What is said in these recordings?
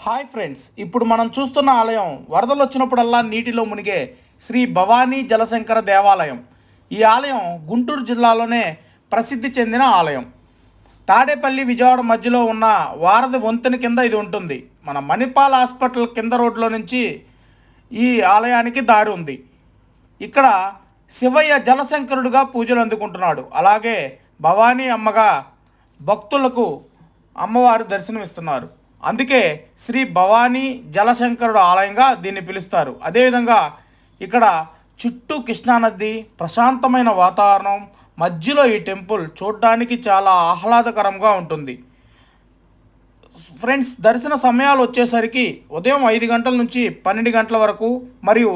Hi friends, ఇప్పుడు మనం చూస్తున్న ఆలయం వరదలు వచ్చినప్పుడల్లా నీటిలో మునిగే శ్రీ భవానీ జలశంకర దేవాలయం. ఈ ఆలయం గుంటూరు జిల్లాలోనే ప్రసిద్ధి చెందిన ఆలయం. తాడేపల్లి విజయవాడ మధ్యలో ఉన్న వారధి వంతెన కింద ఇది ఉంటుంది. మన మణిపాల్ హాస్పిటల్ కింద రోడ్లో నుంచి ఈ ఆలయానికి దారి ఉంది. ఇక్కడ శివయ్య జలశంకరుడుగా పూజలు అందుకుంటున్నాడు. అలాగే భవానీ అమ్మగా భక్తులకు అమ్మవారు దర్శనమిస్తున్నారు. అందుకే శ్రీ భవానీ జలశంకరుడు ఆలయంగా దీన్ని పిలుస్తారు. అదేవిధంగా ఇక్కడ చుట్టూ కృష్ణానది, ప్రశాంతమైన వాతావరణం, మధ్యలో ఈ టెంపుల్ చూడడానికి చాలా ఆహ్లాదకరంగా ఉంటుంది. ఫ్రెండ్స్, దర్శన సమయాలు వచ్చేసరికి ఉదయం 5 గంటల నుంచి 12 గంటల వరకు మరియు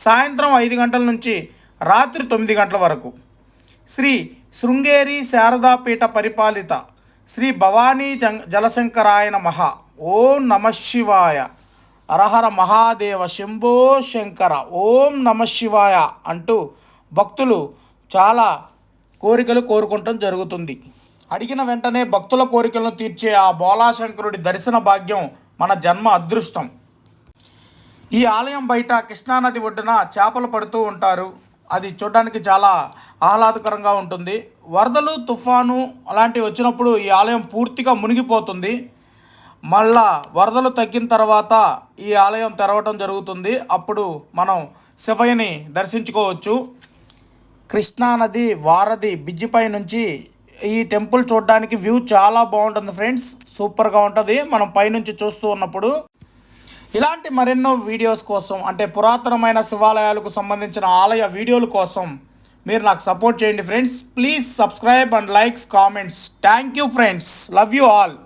సాయంత్రం 5 గంటల నుంచి రాత్రి 9 గంటల వరకు. శ్రీ శృంగేరి శారదాపీఠ పరిపాలిత శ్రీ భవానీ జలశంకరాయ నమః. ఓం నమ శివాయ, హరహర మహాదేవ, శంభో శంకర, ఓం నమ శివాయ అంటూ భక్తులు చాలా కోరికలు కోరుకుంటం జరుగుతుంది. అడిగిన వెంటనే భక్తుల కోరికలను తీర్చే ఆ బోలాశంకరుడి దర్శన భాగ్యం మన జన్మ అదృష్టం. ఈ ఆలయం బయట కృష్ణానది ఒడ్డున చేపలు పడుతూ ఉంటారు. అది చూడడానికి చాలా ఆహ్లాదకరంగా ఉంటుంది. వరదలు, తుఫాను అలాంటివి వచ్చినప్పుడు ఈ ఆలయం పూర్తిగా మునిగిపోతుంది. మళ్ళా వరదలు తగ్గిన తర్వాత ఈ ఆలయం తెరవటం జరుగుతుంది. అప్పుడు మనం శివయ్యని దర్శించుకోవచ్చు. కృష్ణానది వారధి బ్రిడ్జిపై నుంచి ఈ టెంపుల్ చూడడానికి వ్యూ చాలా బాగుంటుంది ఫ్రెండ్స్, సూపర్గా ఉంటుంది మనం పైనుంచి చూస్తూ ఉన్నప్పుడు. ఇలాంటి మరెన్నో వీడియోస్ కోసం, అంటే పురాతనమైన శివాలయాలకు సంబంధించిన ఆలయ వీడియోల కోసం మీరు నాకు సపోర్ట్ చేయండి friends. Please subscribe and likes, comments. Thank you friends, love you all.